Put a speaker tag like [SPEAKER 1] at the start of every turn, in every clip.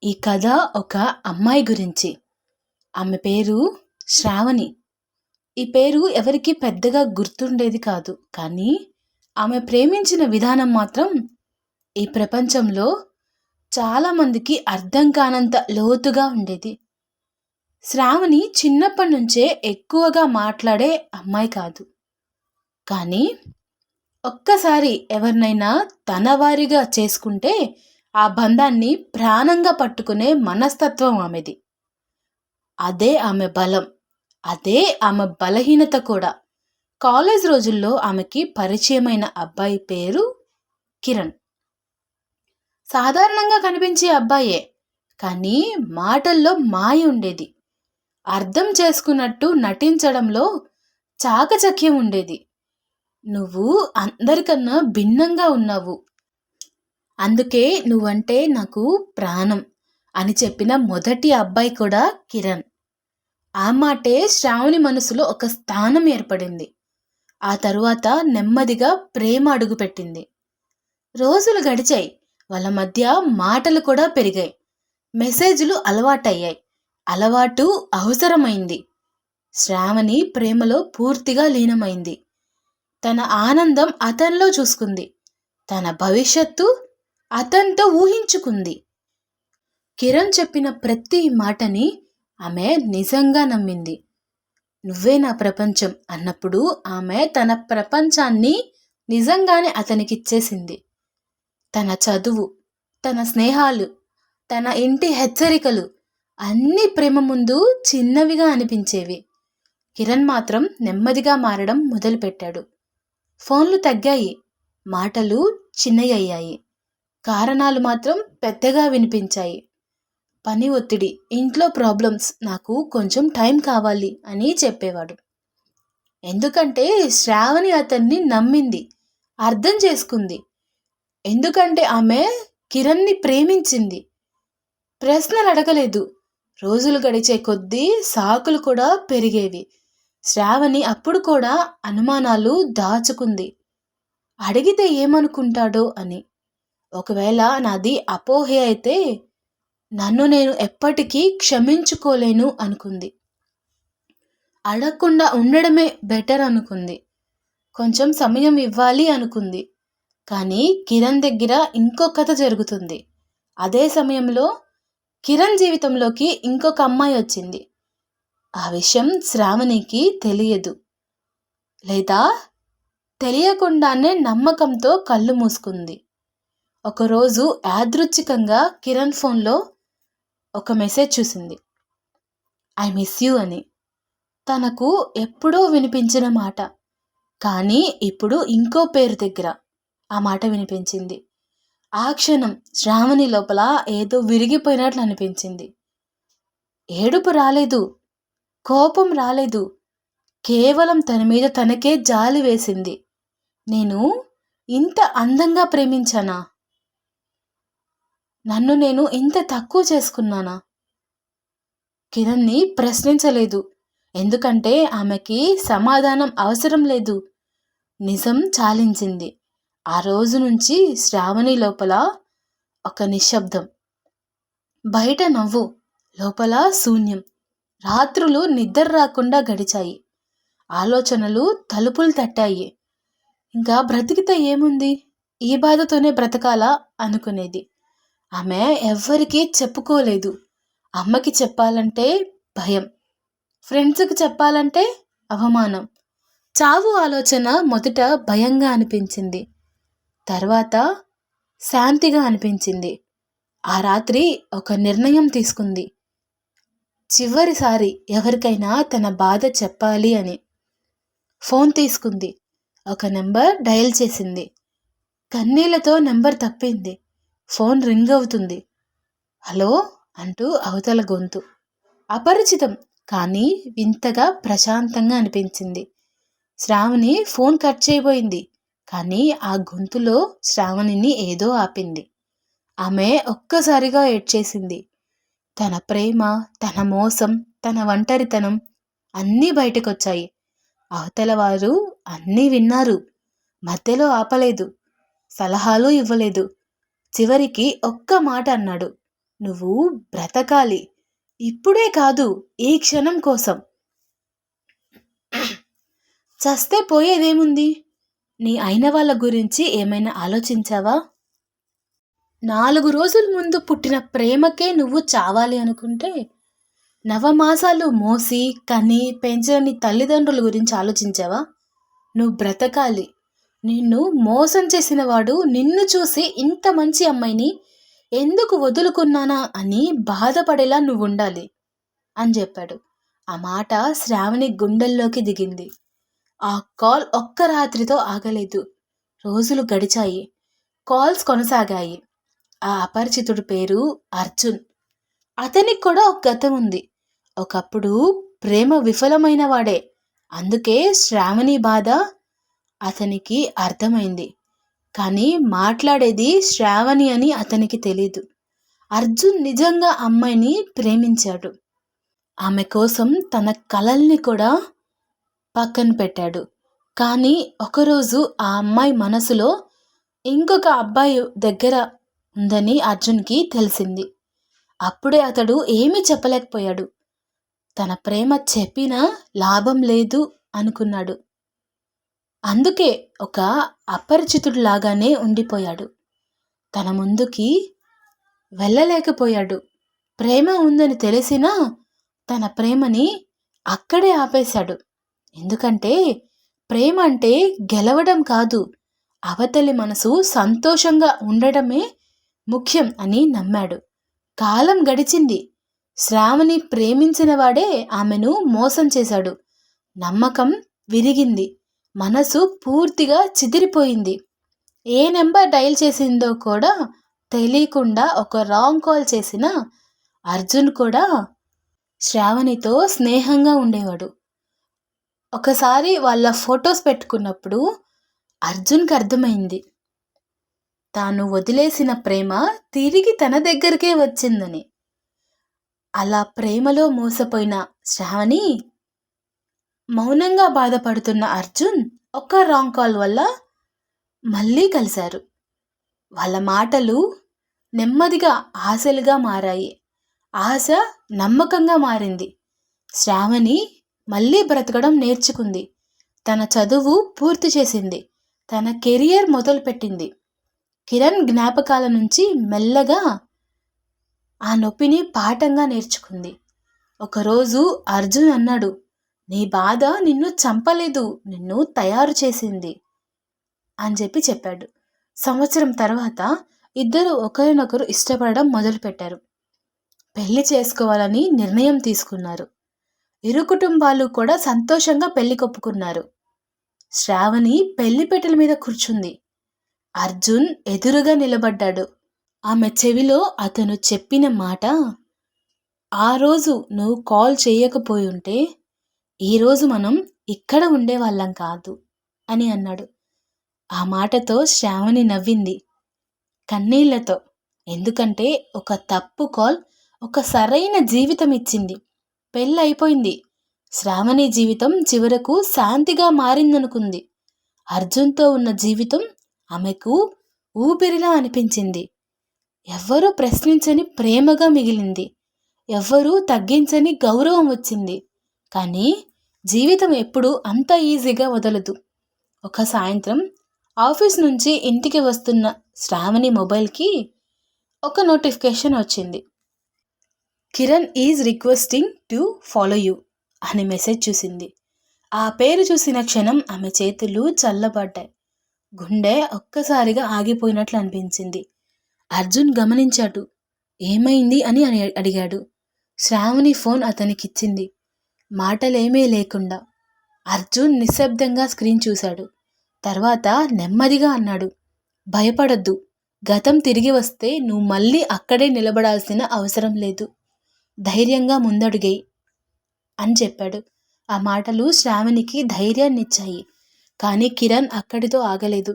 [SPEAKER 1] ఈ కథ ఒక అమ్మాయి గురించి. ఆమె పేరు శ్రావణి. ఈ పేరు ఎవరికీ పెద్దగా గుర్తుండేది కాదు. కానీ ఆమె ప్రేమించిన విధానం మాత్రం ఈ ప్రపంచంలో చాలామందికి అర్థం కానంత లోతుగా ఉండేది. శ్రావణి చిన్నప్పటి నుంచే ఎక్కువగా మాట్లాడే అమ్మాయి కాదు. కానీ ఒక్కసారి ఎవరినైనా తన వారిగా చేసుకుంటే ఆ బంధాన్ని ప్రాణంగా పట్టుకునే మనస్తత్వం ఆమెది. అదే ఆమె బలం. అదే ఆమె బలహీనత కూడా. కాలేజ్ రోజుల్లో ఆమెకి పరిచయమైన అబ్బాయి పేరు కిరణ్. సాధారణంగా కనిపించే అబ్బాయే. కానీ మాటల్లో మాయ ఉండేది. అర్థం చేసుకున్నట్టు నటించడంలో చాకచక్యం ఉండేది. నువ్వు అందరికన్నా భిన్నంగా ఉన్నావు, అందుకే నువ్వంటే నాకు ప్రాణం అని చెప్పిన మొదటి అబ్బాయి కూడా కిరణ్. ఆ మాటే శ్రావణి మనసులో ఒక స్థానం ఏర్పడింది. ఆ తరువాత నెమ్మదిగా ప్రేమ అడుగుపెట్టింది. రోజులు గడిచాయి. వాళ్ళ మధ్య మాటలు కూడా పెరిగాయి. మెసేజ్లు అలవాటయ్యాయి. అలవాటు అవసరమైంది. శ్రావణి ప్రేమలో పూర్తిగా లీనమైంది. తన ఆనందం అతనిలో చూసుకుంది. తన భవిష్యత్తు అతనితో ఊహించుకుంది. కిరణ్ చెప్పిన ప్రతి మాటని ఆమె నిజంగా నమ్మింది. నువ్వే నా ప్రపంచం అన్నప్పుడు ఆమె తన ప్రపంచాన్ని నిజంగానే అతనికిచ్చేసింది. తన చదువు, తన స్నేహాలు, తన ఇంటి హెచ్చరికలు అన్నీ ప్రేమ ముందు చిన్నవిగా అనిపించేవి. కిరణ్ మాత్రం నెమ్మదిగా మారడం మొదలుపెట్టాడు. ఫోన్లు తగ్గాయి. మాటలు చిన్నయ్యాయి. కారణాలు మాత్రం పెద్దగా వినిపించాయి. పని ఒత్తిడి, ఇంట్లో ప్రాబ్లమ్స్, నాకు కొంచెం టైం కావాలి అని చెప్పేవాడు. ఎందుకంటే శ్రావణి అతన్ని నమ్మింది, అర్థం చేసుకుంది. ఎందుకంటే ఆమె కిరణ్ని ప్రేమించింది. ప్రశ్నలు అడగలేదు. రోజులు గడిచే కొద్దీ సాకులు కూడా పెరిగేవి. శ్రావణి అప్పుడు కూడా అనుమానాలు దాచుకుంది. అడిగితే ఏమనుకుంటాడో అని. ఒకవేళ నాది అపోహే అయితే నన్ను నేను ఎప్పటికీ క్షమించుకోలేను అనుకుంది. అడగకుండా ఉండడమే బెటర్ అనుకుంది. కొంచెం సమయం ఇవ్వాలి అనుకుంది. కానీ కిరణ్ దగ్గర ఇంకో కథ జరుగుతుంది. అదే సమయంలో కిరణ్ జీవితంలోకి ఇంకొక అమ్మాయి వచ్చింది. ఆ విషయం శ్రావణికి తెలియదు. లేదా తెలియకుండానే నమ్మకంతో కళ్ళు మూసుకుంది. ఒకరోజు యాదృచ్ఛికంగా కిరణ్ ఫోన్లో ఒక మెసేజ్ చూసింది. ఐ మిస్ యూ అని. తనకు ఎప్పుడో వినిపించిన మాట. కానీ ఇప్పుడు ఇంకో పేరు దగ్గర ఆ మాట వినిపించింది. ఆ క్షణం శ్రావణి లోపల ఏదో విరిగిపోయినట్లు అనిపించింది. ఏడుపు రాలేదు, కోపం రాలేదు. కేవలం తన మీద తనకే జాలి వేసింది. నేను ఇంత అందంగా ప్రేమించానా? నన్ను నేను ఇంత తక్కువ చేసుకున్నానా? కిరణ్ని ప్రశ్నించలేదు. ఎందుకంటే ఆమెకి సమాధానం అవసరం లేదు. నిజం చాలించింది. ఆ రోజు నుంచి శ్రావణి లోపల ఒక నిశ్శబ్దం. బయట నవ్వు, లోపల శూన్యం. రాత్రులు నిద్ర రాకుండా గడిచాయి. ఆలోచనలు తలుపులు తట్టాయి. ఇంకా బ్రతికితే ఏముంది, ఈ బాధతోనే బ్రతకాలా అనుకునేది. ఆమె ఎవ్వరికీ చెప్పుకోలేదు. అమ్మకి చెప్పాలంటే భయం, ఫ్రెండ్స్కి చెప్పాలంటే అవమానం. చావు ఆలోచన మొదట భయంగా అనిపించింది. తర్వాత శాంతిగా అనిపించింది. ఆ రాత్రి ఒక నిర్ణయం తీసుకుంది. చివరిసారి ఎవరికైనా తన బాధ చెప్పాలి అని. ఫోన్ తీసుకుంది. ఒక నెంబర్ డయల్ చేసింది. కన్నీళ్లతో నెంబర్ తప్పింది. ఫోన్ రింగ్ అవుతుంది. హలో అంటూ అవతల గొంతు. అపరిచితం, కానీ వింతగా ప్రశాంతంగా అనిపించింది. శ్రావణి ఫోన్ కట్ చేయబోయింది. కానీ ఆ గొంతులో శ్రావణిని ఏదో ఆపింది. ఆమె ఒక్కసారిగా ఏడ్చేసింది. తన ప్రేమ, తన మోసం, తన ఒంటరితనం అన్నీ బయటకొచ్చాయి. అవతల వారు అన్నీ విన్నారు. మధ్యలో ఆపలేదు. సలహాలు ఇవ్వలేదు. చివరికి ఒక్క మాట అన్నాడు. నువ్వు బ్రతకాలి. ఇప్పుడే కాదు, ఈ క్షణం కోసం. చస్తే పోయేదేముంది? నీ అయిన వాళ్ళ గురించి ఏమైనా ఆలోచించావా? 4 రోజుల ముందు పుట్టిన ప్రేమకే నువ్వు చావాలి అనుకుంటే, నవమాసాలు మోసి, కని, పెంచిన నీ తల్లిదండ్రుల గురించి ఆలోచించావా? నువ్వు బ్రతకాలి. నిన్ను మోసం చేసిన వాడు నిన్ను చూసి ఇంత మంచి అమ్మాయిని ఎందుకు వదులుకున్నానా అని బాధపడేలా నువ్వుండాలి అని చెప్పాడు. ఆ మాట శ్రావణి గుండెల్లోకి దిగింది. ఆ కాల్ ఒక్క రాత్రితో ఆగలేదు. రోజులు గడిచాయి. కాల్స్ కొనసాగాయి. ఆ అపరిచితుడి పేరు అర్జున్. అతనికి కూడా ఒక గతం ఉంది. ఒకప్పుడు ప్రేమ విఫలమైన వాడే. అందుకే శ్రావణి బాధ అతనికి అర్థమైంది. కానీ మాట్లాడేది శ్రావణి అని అతనికి తెలీదు. అర్జున్ నిజంగా అమ్మాయిని ప్రేమించాడు. ఆమె కోసం తన కలల్ని కూడా పక్కన పెట్టాడు. కానీ ఒకరోజు ఆ అమ్మాయి మనసులో ఇంకొక అబ్బాయి దగ్గర ఉందని అర్జున్కి తెలిసింది. అప్పుడే అతడు ఏమీ చెప్పలేకపోయాడు. తన ప్రేమ చెప్పినా లాభం లేదు అనుకున్నాడు. అందుకే ఒక అపరిచితుడు లాగానే ఉండిపోయాడు. తన ముందుకి వెళ్ళలేకపోయాడు. ప్రేమ ఉందని తెలిసినా తన ప్రేమని అక్కడే ఆపేశాడు. ఎందుకంటే ప్రేమ అంటే గెలవడం కాదు, అవతలి మనసు సంతోషంగా ఉండడమే ముఖ్యం అని నమ్మాడు. కాలం గడిచింది. శ్రావణి ప్రేమించిన వాడే ఆమెను మోసం చేశాడు. నమ్మకం విరిగింది. మనసు పూర్తిగా చిదిరిపోయింది. ఏ నెంబర్ డయల్ చేసిందో కూడా తెలియకుండా ఒక రాంగ్ కాల్ చేసిన అర్జున్ కూడా శ్రావణితో స్నేహంగా ఉండేవాడు. ఒకసారి వాళ్ళ ఫొటోస్ పెట్టుకున్నప్పుడు అర్జున్కి అర్థమైంది, తాను వదిలేసిన ప్రేమ తిరిగి తన దగ్గరికే వచ్చిందని. అలా ప్రేమలో మోసపోయిన శ్రావణి, మౌనంగా బాధపడుతున్న అర్జున్ ఒక్క రాంగ్ కాల్ వల్ల మళ్ళీ కలిశారు. వాళ్ళ మాటలు నెమ్మదిగా ఆశలుగా మారాయి. ఆశ నమ్మకంగా మారింది. శ్రావణి మళ్ళీ బ్రతకడం నేర్చుకుంది. తన చదువు పూర్తి చేసింది. తన కెరియర్ మొదలుపెట్టింది. కిరణ్ జ్ఞాపకాల నుంచి మెల్లగా ఆ నొప్పిని పాఠంగా నేర్చుకుంది. ఒకరోజు అర్జున్ అన్నాడు, నీ బాధ నిన్ను చంపలేదు, నిన్ను తయారు చేసింది అని చెప్పాడు. సంవత్సరం తర్వాత ఇద్దరు ఒకరినొకరు ఇష్టపడడం మొదలుపెట్టారు. పెళ్లి చేసుకోవాలని నిర్ణయం తీసుకున్నారు. ఇరు కుటుంబాలు కూడా సంతోషంగా పెళ్లి కొప్పుకున్నారు. శ్రావణి పెళ్లిపీటల మీద కూర్చుంది. అర్జున్ ఎదురుగా నిలబడ్డాడు. ఆమె చెవిలో అతను చెప్పిన మాట, ఆ రోజు నువ్వు కాల్ చేయకపోయి ఉంటే ఈరోజు మనం ఇక్కడ ఉండేవాళ్ళం కాదు అని అన్నాడు. ఆ మాటతో శ్రావణి నవ్వింది కన్నీళ్లతో. ఎందుకంటే ఒక తప్పు కాల్ ఒక సరైన జీవితం ఇచ్చింది. పెళ్ళైపోయింది. శ్రావణి జీవితం చివరకు శాంతిగా మారిందనుకుంది. అర్జున్తో ఉన్న జీవితం ఆమెకు ఊపిరిలా అనిపించింది. ఎవ్వరూ ప్రశ్నించని ప్రేమగా మిగిలింది. ఎవ్వరూ తగ్గించని గౌరవం వచ్చింది. కానీ జీవితం ఎప్పుడూ అంత ఈజీగా వదలదు. ఒక సాయంత్రం ఆఫీస్ నుంచి ఇంటికి వస్తున్న శ్రావణి మొబైల్కి ఒక నోటిఫికేషన్ వచ్చింది. Kiran is requesting to follow you అనే మెసేజ్ చూసింది. ఆ పేరు చూసిన క్షణం ఆమె చేతులు చల్లబడ్డాయి. గుండె ఒక్కసారిగా ఆగిపోయినట్లు అనిపించింది. అర్జున్ గమనించాడు. ఏమైంది అని అడిగాడు. శ్రావణి ఫోన్ అతనికిచ్చింది. మాటలేమీ లేకుండా అర్జున్ నిశ్శబ్దంగా స్క్రీన్ చూశాడు. తర్వాత నెమ్మదిగా అన్నాడు, భయపడద్దు. గతం తిరిగి వస్తే నువ్వు మళ్ళీ అక్కడే నిలబడాల్సిన అవసరం లేదు. ధైర్యంగా ముందడుగేయి అని చెప్పాడు. ఆ మాటలు శ్రావణికి ధైర్యాన్నిచ్చాయి. కానీ కిరణ్ అక్కడితో ఆగలేదు.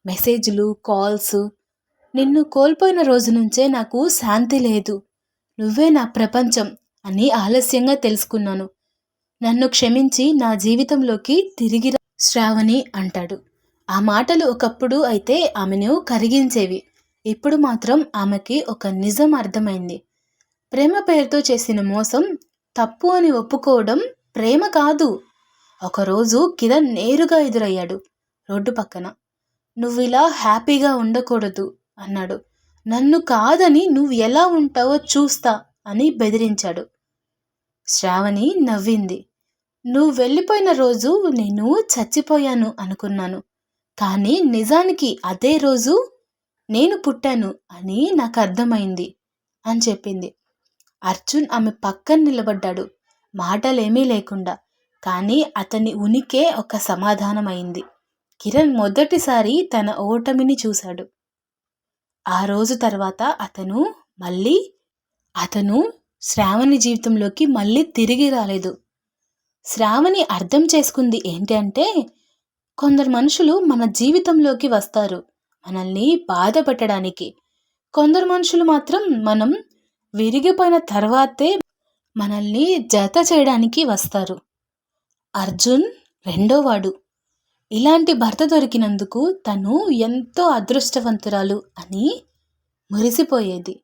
[SPEAKER 1] మెసేజ్లు, కాల్స్, నిన్ను కోల్పోయిన రోజు నుంచే నాకు శాంతి లేదు. నువ్వే నా ప్రపంచం అని ఆలస్యంగా తెలుసుకున్నాను. నన్ను క్షమించి నా జీవితంలోకి తిరిగిరా శ్రావణి అంటాడు. ఆ మాటలు ఒకప్పుడు అయితే ఆమెను కరిగించేవి. ఇప్పుడు మాత్రం ఆమెకి ఒక నిజం అర్థమైంది. ప్రేమ పేరుతో చేసిన మోసం తప్పు అని ఒప్పుకోవడం ప్రేమ కాదు. ఒకరోజు కిరణ్ నేరుగా ఎదురయ్యాడు రోడ్డు పక్కన. "నువ్విలా హ్యాపీగా ఉండకూడదు" అన్నాడు. "నన్ను కాదని నువ్వు ఎలా ఉంటావో చూస్తా" అని బెదిరించాడు. శ్రావణి నవ్వింది. "నువ్వు వెళ్ళిపోయిన రోజు నేను చచ్చిపోయాను అనుకున్నాను. కానీ నిజానికి అదే రోజు నేను పుట్టాను అని నాకు అర్థమైంది" అని చెప్పింది. అర్జున్ ఆమె పక్కన నిలబడ్డాడు, మాటలేమీ లేకుండా. కానీ అతని ఉనికే ఒక సమాధానమైంది. కిరణ్ మొదటిసారి తన ఓటమిని చూశాడు. ఆ రోజు తర్వాత అతను శ్రావణి జీవితంలోకి మళ్ళీ తిరిగి రాలేదు. శ్రావణి అర్థం చేసుకుంది ఏంటి అంటే, కొందరు మనుషులు మన జీవితంలోకి వస్తారు మనల్ని బాధ పెట్టడానికి. కొందరు మనుషులు మాత్రం మనం విరిగిపోయిన తర్వాతే మనల్ని జత చేయడానికి వస్తారు. అర్జున్ రెండోవాడు. ఇలాంటి భర్త దొరికినందుకు తను ఎంతో అదృష్టవంతురాలు అని మురిసిపోయేది.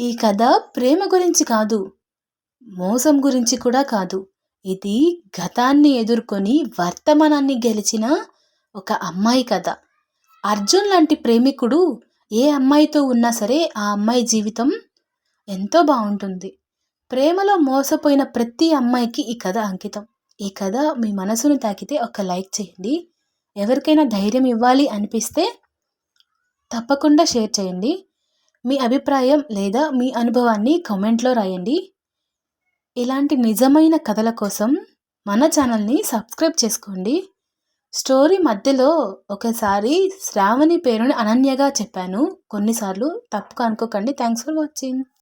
[SPEAKER 1] ఈ కథ ప్రేమ గురించి కాదు, మోసం గురించి కూడా కాదు. ఇది గతాన్ని ఎదుర్కొని వర్తమానాన్ని గెలిచిన ఒక అమ్మాయి కథ. అర్జున్ లాంటి ప్రేమికుడు ఏ అమ్మాయితో ఉన్నా సరే ఆ అమ్మాయి జీవితం ఎంతో బాగుంటుంది. ప్రేమలో మోసపోయిన ప్రతి అమ్మాయికి ఈ కథ అంకితం. ఈ కథ మీ మనసును తాకితే ఒక లైక్ చేయండి. ఎవరికైనా ధైర్యం ఇవ్వాలి అనిపిస్తే తప్పకుండా షేర్ చేయండి. మీ అభిప్రాయం లేదా మీ అనుభవాన్ని కామెంట్లో రాయండి. ఇలాంటి నిజమైన కథల కోసం మన ఛానల్ని సబ్స్క్రైబ్ చేసుకోండి. స్టోరీ మధ్యలో ఒకసారి శ్రావణి పేరుని అనన్యగా చెప్పాను. కొన్నిసార్లు తప్పుగా అనుకోకండి. Thanks for watching.